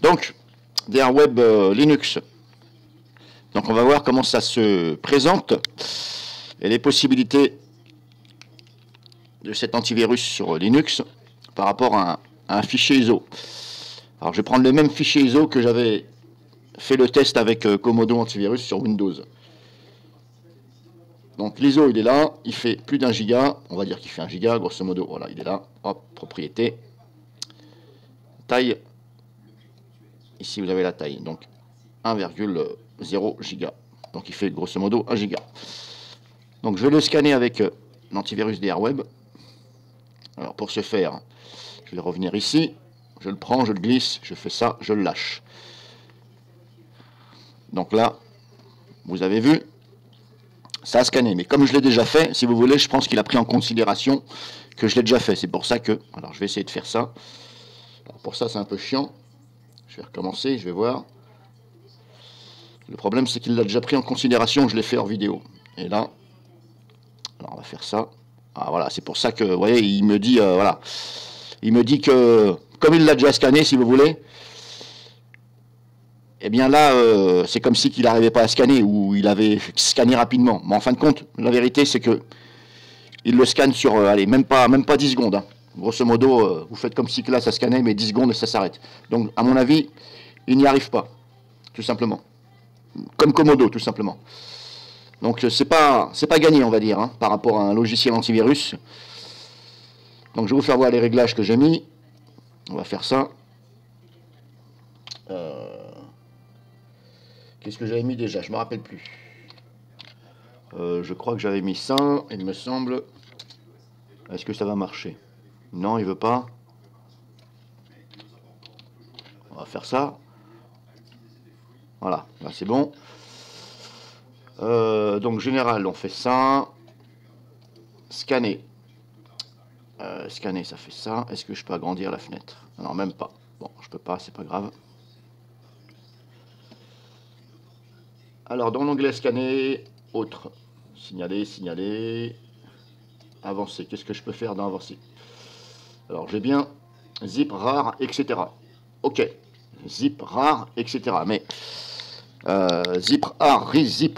Donc, DRWeb Linux. Donc on va voir comment ça se présente et les possibilités de cet antivirus sur Linux par rapport à un fichier ISO. Alors je vais prendre le même fichier ISO que j'avais fait le test avec Komodo Antivirus sur Windows. Donc l'ISO il est là, il fait plus d'1 giga, on va dire qu'il fait 1 giga grosso modo, voilà il est là, hop, propriété, taille, ici vous avez la taille, donc 1,0 giga, donc il fait grosso modo 1 giga. Donc je vais le scanner avec l'antivirus DRWeb. Alors pour ce faire, je vais revenir ici, je le prends, je le glisse, je fais ça, je le lâche. Donc là, vous avez vu, ça a scanné. Mais comme je l'ai déjà fait, si vous voulez, je pense qu'il a pris en considération que je l'ai déjà fait. C'est pour ça que... Alors je vais essayer de faire ça. Alors, pour ça, c'est un peu chiant. Je vais recommencer, je vais voir. Le problème, c'est qu'il l'a déjà pris en considération, je l'ai fait hors vidéo. Et là, alors on va faire ça. Ah voilà, c'est pour ça que, vous voyez, il me dit, voilà. Il me dit que, comme il l'a déjà scanné, si vous voulez, eh bien là, c'est comme si qu'il n'arrivait pas à scanner, ou il avait scanné rapidement. Mais en fin de compte, la vérité, c'est que il le scanne sur, allez, même pas 10 secondes. Hein. Grosso modo, vous faites comme si que là, ça scannait, mais 10 secondes et ça s'arrête. Donc, à mon avis, il n'y arrive pas, tout simplement. Comme Komodo, tout simplement. Donc, c'est pas gagné, on va dire, hein, par rapport à un logiciel antivirus. Donc, je vais vous faire voir les réglages que j'ai mis. On va faire ça. Qu'est-ce que j'avais mis déjà? Je me rappelle plus. Je crois que j'avais mis ça, il me semble. Est-ce que ça va marcher? Non, il veut pas. On va faire ça. Voilà, là c'est bon. Donc général, on fait ça. Scanner. Scanner, ça fait ça. Est-ce que je peux agrandir la fenêtre? Non, même pas. Bon, je peux pas, c'est pas grave. Alors, dans l'onglet scanner, autre. Signaler, signaler. Avancer. Qu'est-ce que je peux faire dans avancer? Alors, j'ai bien zip rare, etc. Ok. Zip rare, etc. Mais zip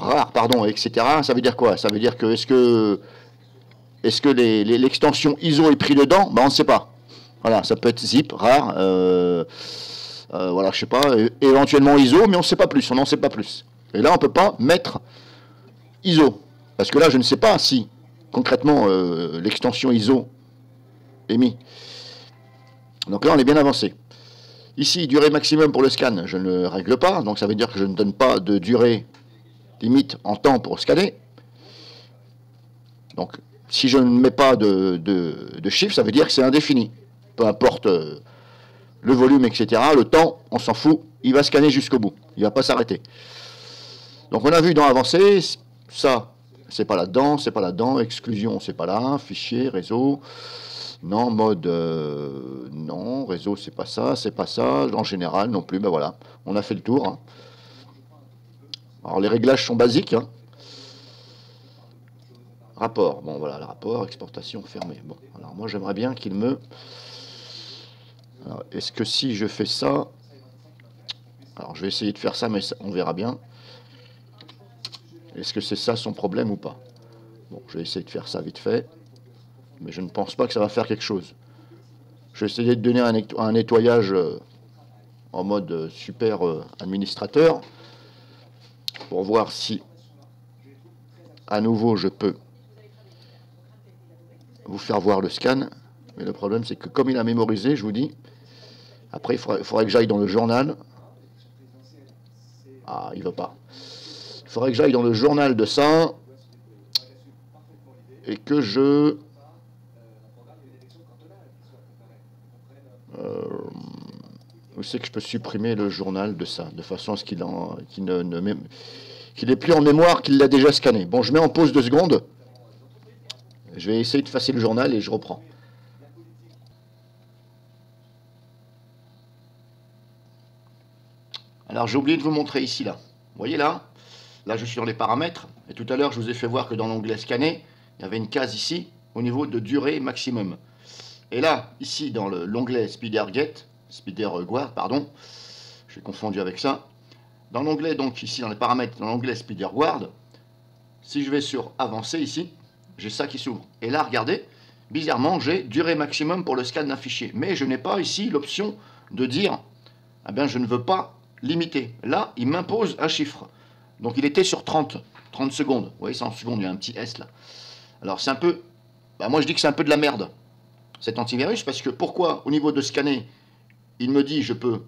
rare, pardon, etc. Ça veut dire quoi? Ça veut dire que est-ce que l'extension ISO est pris dedans? Ben, on ne sait pas. Voilà, ça peut être zip rare. Voilà, je sais pas. Éventuellement ISO, mais on ne sait pas plus. On n'en sait pas plus. Et là, on ne peut pas mettre ISO. Parce que là, je ne sais pas si, concrètement, l'extension ISO est mise. Donc là, on est bien avancé. Ici, durée maximum pour le scan, je ne règle pas. Donc ça veut dire que je ne donne pas de durée limite en temps pour scanner. Donc, si je ne mets pas de chiffre, ça veut dire que c'est indéfini. Peu importe le volume, etc. Le temps, on s'en fout. Il va scanner jusqu'au bout. Il ne va pas s'arrêter. Donc on a vu dans avancé, ça, c'est pas là-dedans, c'est pas là-dedans, exclusion, c'est pas là, fichier, réseau, non, mode, non, réseau, c'est pas ça, en général non plus, ben voilà, on a fait le tour. Hein. Alors les réglages sont basiques. Hein. Rapport, bon voilà, le rapport, exportation fermée. Bon, alors moi j'aimerais bien qu'il me... Est-ce que si je fais ça... Alors je vais essayer de faire ça, mais ça, on verra bien. Est-ce que c'est ça son problème ou pas? Bon, je vais essayer de faire ça vite fait. Mais je ne pense pas que ça va faire quelque chose. Je vais essayer de donner un nettoyage en mode super administrateur. Pour voir si, à nouveau, je peux vous faire voir le scan. Mais le problème, c'est que comme il a mémorisé, je vous dis, après, il faudrait que j'aille dans le journal. Ah, il ne veut pas. Il faudrait que j'aille dans le journal de ça et que je... où c'est que je peux supprimer le journal de ça, de façon à ce qu'il n'ait plus en mémoire qu'il l'a déjà scanné. Bon, je mets en pause 2 secondes. Je vais essayer de effacer le journal et je reprends. Alors, j'ai oublié de vous montrer ici, là. Vous voyez là? Là, je suis dans les paramètres. Et tout à l'heure, je vous ai fait voir que dans l'onglet scanner, il y avait une case ici, au niveau de durée maximum. Et là, ici, dans l'onglet Spider Guard, pardon, J'ai confondu avec ça. Dans l'onglet, donc ici dans les paramètres, dans l'onglet SpeederGuard, si je vais sur avancer ici, j'ai ça qui s'ouvre. Et là, regardez, bizarrement, j'ai durée maximum pour le scan d'un fichier. Mais je n'ai pas ici l'option de dire, eh bien, je ne veux pas limiter. Là, il m'impose un chiffre. Donc il était sur 30 secondes. Vous voyez, 100 secondes, il y a un petit S là. Alors c'est un peu, moi je dis que c'est un peu de la merde, cet antivirus, parce que pourquoi, au niveau de scanner, il me dit je peux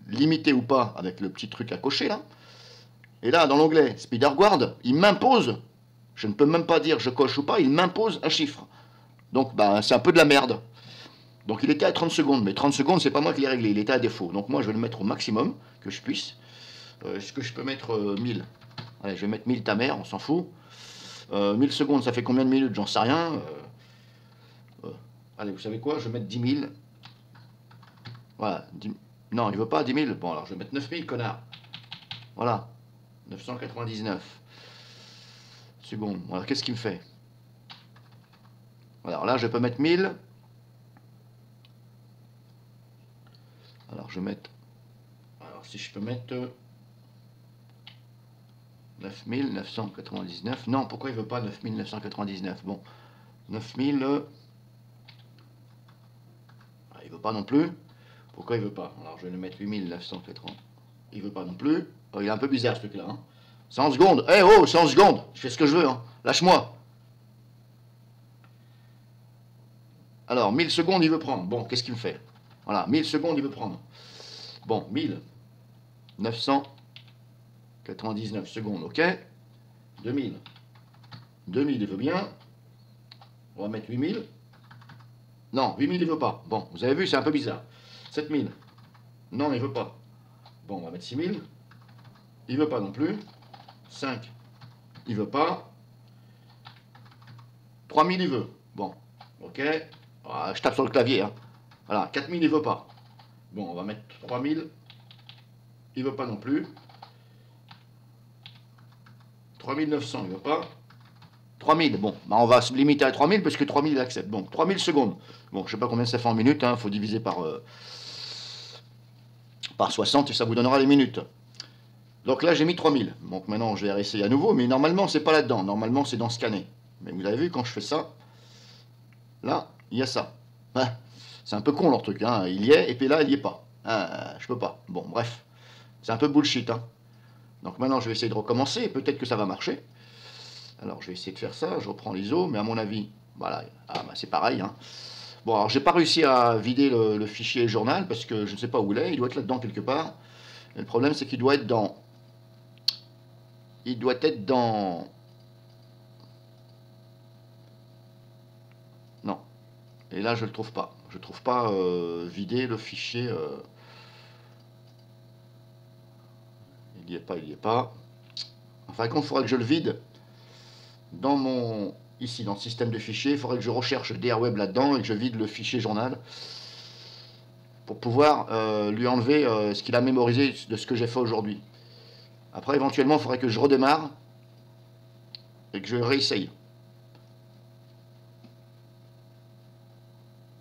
limiter ou pas avec le petit truc à cocher là. Et là, dans l'onglet SpeederGuard, il m'impose, je ne peux même pas dire je coche ou pas, il m'impose un chiffre. Donc c'est un peu de la merde. Donc il était à 30 secondes, mais 30 secondes, c'est pas moi qui l'ai réglé, il était à défaut. Donc moi je vais le mettre au maximum que je puisse. Est-ce que je peux mettre 1000? Allez, je vais mettre 1000 ta mère, on s'en fout. 1000 secondes, ça fait combien de minutes? J'en sais rien. Allez, vous savez quoi? Je vais mettre 10 000. Voilà. Non, il veut pas 10 000. Bon, alors je vais mettre 9000, connard. Voilà. 999 secondes. Voilà, qu'est-ce qu'il me fait? Alors là, je peux mettre 1000. Alors, je vais mettre... Alors, si je peux mettre... 9999. Non, pourquoi il veut pas 9999? Bon, 9000... il veut pas non plus. Pourquoi il veut pas? Alors, je vais le mettre 8980. Il veut pas non plus. Oh, il est un peu bizarre, ce truc-là. Hein. 100 secondes. Eh oh, 100 secondes. Je fais ce que je veux. Hein. Lâche-moi. Alors, 1000 secondes, il veut prendre. Bon, qu'est-ce qu'il me fait? Voilà, 1000 secondes, il veut prendre. Bon, 1999 secondes, ok. 2000. 2000, il veut bien. On va mettre 8000. Non, 8000, il veut pas. Bon, vous avez vu, c'est un peu bizarre. 7000. Non, il veut pas. Bon, on va mettre 6000. Il veut pas non plus. 5. Il veut pas. 3000, il veut. Bon, ok. Ah, je tape sur le clavier. Hein. Voilà, 4000, il veut pas. Bon, on va mettre 3000. Il veut pas non plus. 3900, il veut pas. 3000, bon, on va se limiter à 3000 parce que 3000 il accepte. Bon, 3000 secondes. Bon, je sais pas combien ça fait en minutes, il faut diviser par 60 et ça vous donnera les minutes. Donc là, j'ai mis 3000. Donc maintenant, je vais réessayer à nouveau, mais normalement, c'est pas là-dedans. Normalement, c'est dans scanner. Mais vous avez vu, quand je fais ça, là, il y a ça. Hein, c'est un peu con leur truc, hein. Il y est, et puis là, il y est pas. Je peux pas. Bon, bref. C'est un peu bullshit, hein. Donc maintenant, je vais essayer de recommencer, peut-être que ça va marcher. Alors, je vais essayer de faire ça, je reprends l'ISO, mais à mon avis, voilà, c'est pareil. Hein. Bon, alors, j'ai pas réussi à vider le fichier journal, parce que je ne sais pas où il est doit être là-dedans quelque part. Et le problème, c'est qu'il doit être dans... Il doit être dans... Non. Et là, je le trouve pas. Je trouve pas vider le fichier... Il n'y est pas, il n'y est pas. Enfin, quand il faudra que je le vide... Dans mon, ici dans le système de fichiers, il faudrait que je recherche DRWeb là-dedans et que je vide le fichier journal pour pouvoir lui enlever ce qu'il a mémorisé de ce que j'ai fait aujourd'hui. Après, éventuellement, il faudrait que je redémarre et que je réessaye.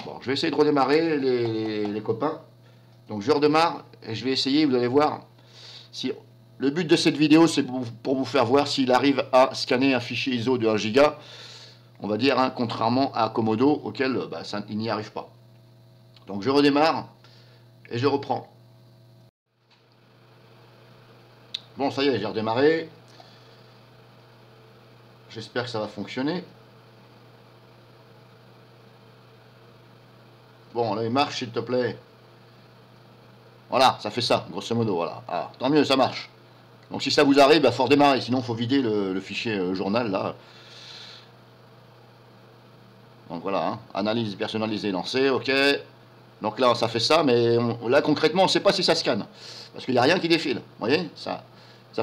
Bon, je vais essayer de redémarrer les copains. Donc je redémarre et je vais essayer, vous allez voir si... Le but de cette vidéo, c'est pour vous faire voir s'il arrive à scanner un fichier ISO de 1 giga, on va dire, hein, contrairement à Komodo, auquel il n'y arrive pas. Donc je redémarre et je reprends. Bon, ça y est, j'ai redémarré. J'espère que ça va fonctionner. Bon, là, il marche, s'il te plaît. Voilà, ça fait ça, grosso modo, voilà. Ah, tant mieux, ça marche. Donc si ça vous arrive, il faut redémarrer, sinon il faut vider le fichier journal, là. Donc voilà, hein. Analyse personnalisée lancée, ok. Donc là, ça fait ça, mais là, concrètement, on ne sait pas si ça scanne. Parce qu'il n'y a rien qui défile, vous voyez, ça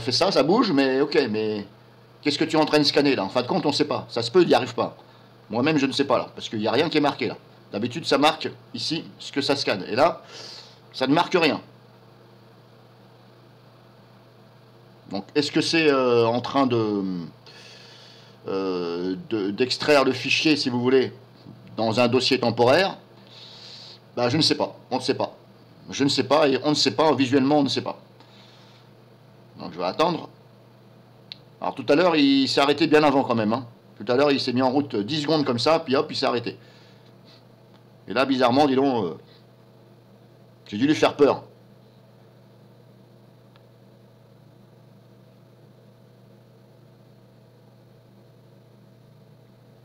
fait ça, ça bouge, mais ok, mais qu'est-ce que tu es en train de scanner, là? En fin de compte, on ne sait pas. Ça se peut, il n'y arrive pas. Moi-même, je ne sais pas, là, parce qu'il n'y a rien qui est marqué, là. D'habitude, ça marque, ici, ce que ça scanne. Et là, ça ne marque rien. Donc, est-ce que c'est en train d'extraire le fichier, si vous voulez, dans un dossier temporaire? Je ne sais pas, on ne sait pas. Je ne sais pas, et on ne sait pas, visuellement on ne sait pas. Donc je vais attendre. Alors tout à l'heure, il s'est arrêté bien avant quand même. Hein. Tout à l'heure, il s'est mis en route 10 secondes comme ça, puis hop, il s'est arrêté. Et là, bizarrement, dis donc, j'ai dû lui faire peur.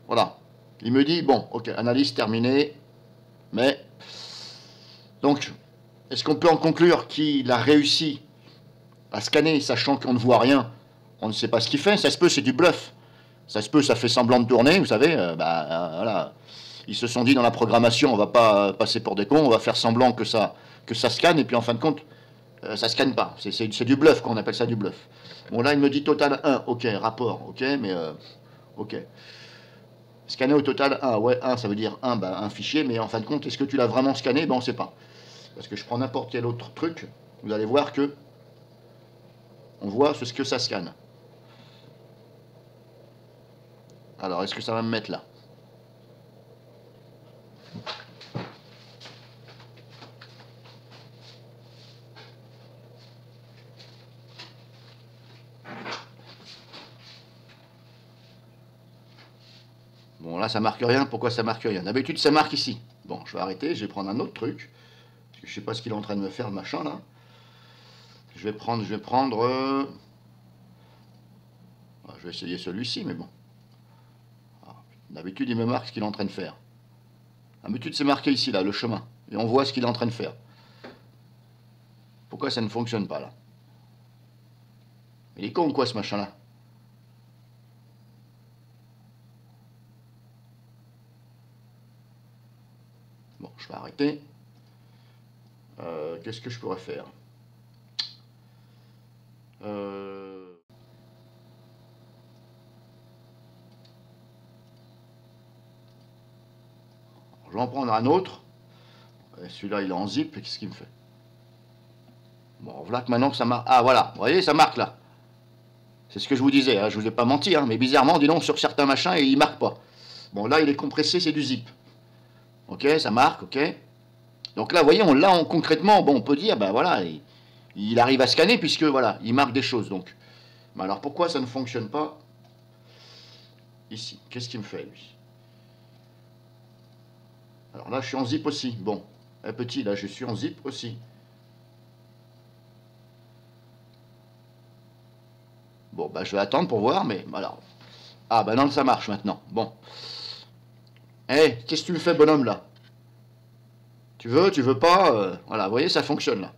Voilà. Il me dit, bon, ok, analyse terminée, mais... Donc, est-ce qu'on peut en conclure qu'il a réussi à scanner, sachant qu'on ne voit rien, on ne sait pas ce qu'il fait, ça se peut, c'est du bluff. Ça se peut, ça fait semblant de tourner, vous savez, voilà. Ils se sont dit dans la programmation, on va pas passer pour des cons, on va faire semblant que ça scanne, et puis en fin de compte, ça scanne pas. C'est du bluff, qu'on appelle ça du bluff. Bon, là, il me dit total 1, ok, rapport, ok, mais ok. Scanner au total 1, ouais, 1, ça veut dire 1, un fichier, mais en fin de compte, est-ce que tu l'as vraiment scanné? Ben, on ne sait pas. Parce que je prends n'importe quel autre truc, vous allez voir que on voit ce que ça scanne. Alors, est-ce que ça va me mettre là? Bon, là, ça marque rien. Pourquoi ça marque rien? D'habitude, ça marque ici. Bon, je vais arrêter. Je vais prendre un autre truc. Parce que je sais pas ce qu'il est en train de me faire, le machin, là. Je vais prendre... je vais essayer celui-ci, mais bon. D'habitude, il me marque ce qu'il est en train de faire. D'habitude, c'est marqué ici, là, le chemin. Et on voit ce qu'il est en train de faire. Pourquoi ça ne fonctionne pas, là? Il est con ou quoi, ce machin-là? Bon, je vais arrêter. Qu'est-ce que je pourrais faire? Je vais en prendre un autre. Celui-là, il est en zip. Qu'est-ce qu'il me fait? Bon, voilà que maintenant ça marque. Ah, voilà. Vous voyez, ça marque là. C'est ce que je vous disais. Hein. Je vous ai pas menti. Hein, mais bizarrement, dis donc, sur certains machins, il marque pas. Bon, là, il est compressé, c'est du zip. Ok, ça marque, ok. Donc là, vous voyez, concrètement, bon, on peut dire, ben voilà, il arrive à scanner puisque, voilà, il marque des choses. Donc, mais alors pourquoi ça ne fonctionne pas ici? Qu'est-ce qu'il me fait, lui? Alors là, je suis en zip aussi. Bon, petit, là, je suis en zip aussi. Bon, bah, je vais attendre pour voir, mais alors... Ah, bah non, ça marche maintenant. Bon. Eh, qu'est-ce que tu me fais, bonhomme, là? Tu veux pas voilà, vous voyez, ça fonctionne, là.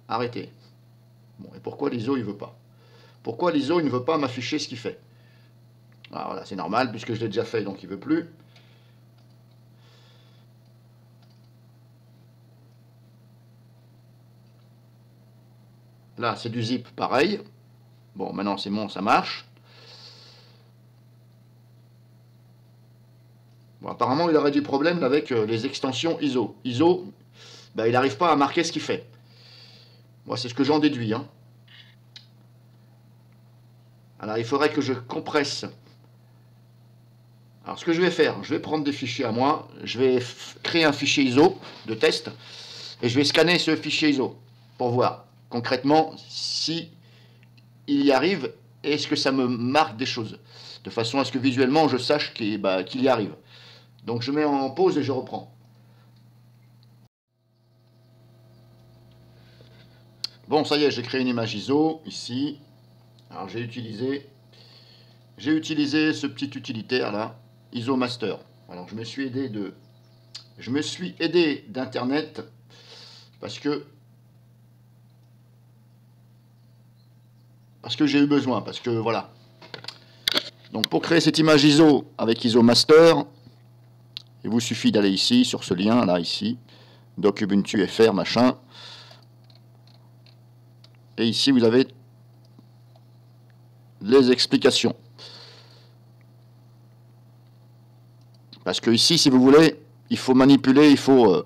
Arrêtez. Bon, et pourquoi l'ISO, il veut pas? Pourquoi l'ISO, il ne veut pas m'afficher ce qu'il fait? Alors, voilà, c'est normal, puisque je l'ai déjà fait, donc il veut plus. Là, c'est du zip, pareil. Bon, maintenant, c'est bon, ça marche. Bon, apparemment, il aurait du problème avec les extensions ISO. ISO, bah, il n'arrive pas à marquer ce qu'il fait. Moi, c'est ce que j'en déduis. Hein. Alors, il faudrait que je compresse. Alors, ce que je vais faire, je vais prendre des fichiers à moi. Je vais créer un fichier ISO de test. Et je vais scanner ce fichier ISO pour voir concrètement si il y arrive et est-ce que ça me marque des choses. De façon à ce que visuellement, je sache qu'il y arrive. Donc, je mets en pause et je reprends. Bon, ça y est, j'ai créé une image ISO, ici. Alors, j'ai utilisé ce petit utilitaire, là, ISO Master. Alors, je me suis aidé d'Internet, parce que j'ai eu besoin, parce que, voilà. Donc, pour créer cette image ISO avec ISO Master, il vous suffit d'aller ici, sur ce lien, là, ici, Doc Ubuntu FR, machin. Et ici, vous avez les explications. Parce que ici, si vous voulez, il faut manipuler, il faut...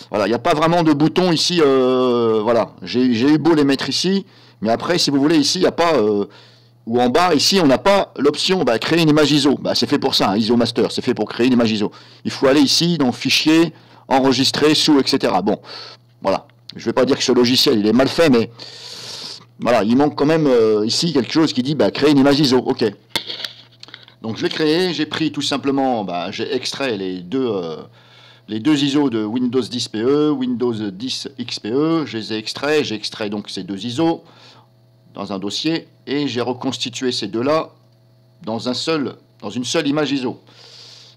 voilà, il n'y a pas vraiment de bouton ici. Voilà, j'ai eu beau les mettre ici, mais après, si vous voulez, ici, il n'y a pas... ou en bas, ici, on n'a pas l'option créer une image ISO. C'est fait pour ça, hein, ISO Master, c'est fait pour créer une image ISO. Il faut aller ici, dans Fichier, Enregistrer, sous, etc. Bon, voilà. Je ne vais pas dire que ce logiciel il est mal fait, mais voilà, il manque quand même ici quelque chose qui dit bah, créer une image ISO. Ok. Donc je l'ai créé, j'ai pris tout simplement, bah, j'ai extrait les deux ISO de Windows 10 PE, Windows 10 XPE, je les ai extraits, j'ai extrait donc ces deux ISO dans un dossier et j'ai reconstitué ces deux-là dans une seule image ISO.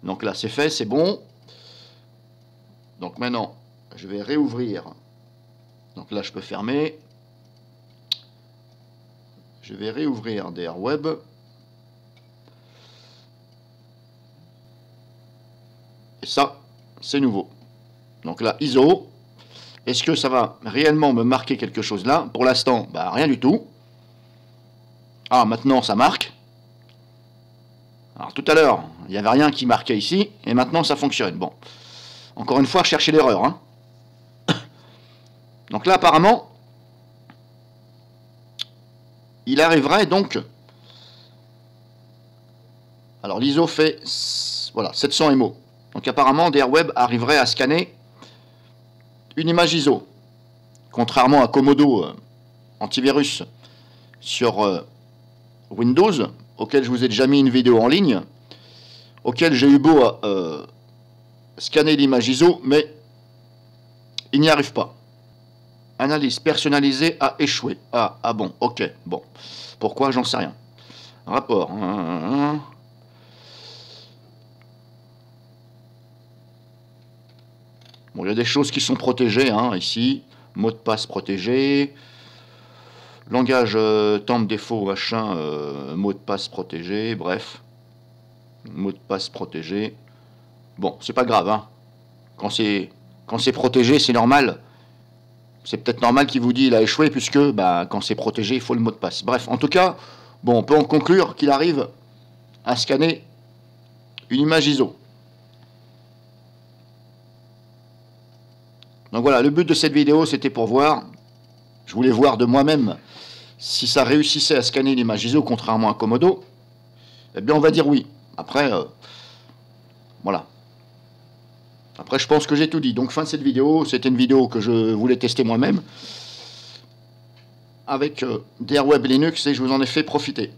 Donc là c'est fait, c'est bon. Donc maintenant je vais réouvrir. Donc là je peux fermer. Je vais réouvrir DR Web. Et ça, c'est nouveau. Donc là, ISO. Est-ce que ça va réellement me marquer quelque chose là? Pour l'instant, bah, rien du tout. Ah, maintenant, ça marque. Alors tout à l'heure, il n'y avait rien qui marquait ici. Et maintenant, ça fonctionne. Bon. Encore une fois, cherchez l'erreur. Hein. Donc là, apparemment, il arriverait donc... Alors l'ISO fait voilà, 700 MO. Donc apparemment, DR Web arriverait à scanner une image ISO. Contrairement à Komodo antivirus sur Windows, auquel je vous ai déjà mis une vidéo en ligne, auquel j'ai eu beau scanner l'image ISO, mais il n'y arrive pas. Analyse personnalisée a échoué. Ah bon, ok, bon. Pourquoi, j'en sais rien. Rapport. Bon, il y a des choses qui sont protégées, hein, ici. Mot de passe protégé. Langage temp défaut, machin, mot de passe protégé, bref. Mot de passe protégé. Bon, c'est pas grave, hein. Quand c'est protégé, c'est normal. C'est peut-être normal qu'il vous dit il a échoué, puisque bah, quand c'est protégé, il faut le mot de passe. Bref, en tout cas, bon, on peut en conclure qu'il arrive à scanner une image ISO. Donc voilà, le but de cette vidéo, c'était pour voir, je voulais voir de moi-même si ça réussissait à scanner l'image ISO, contrairement à Komodo. Eh bien, on va dire oui. Après, voilà. Après, je pense que j'ai tout dit. Donc, fin de cette vidéo. C'était une vidéo que je voulais tester moi-même avec DR Web Linux et je vous en ai fait profiter.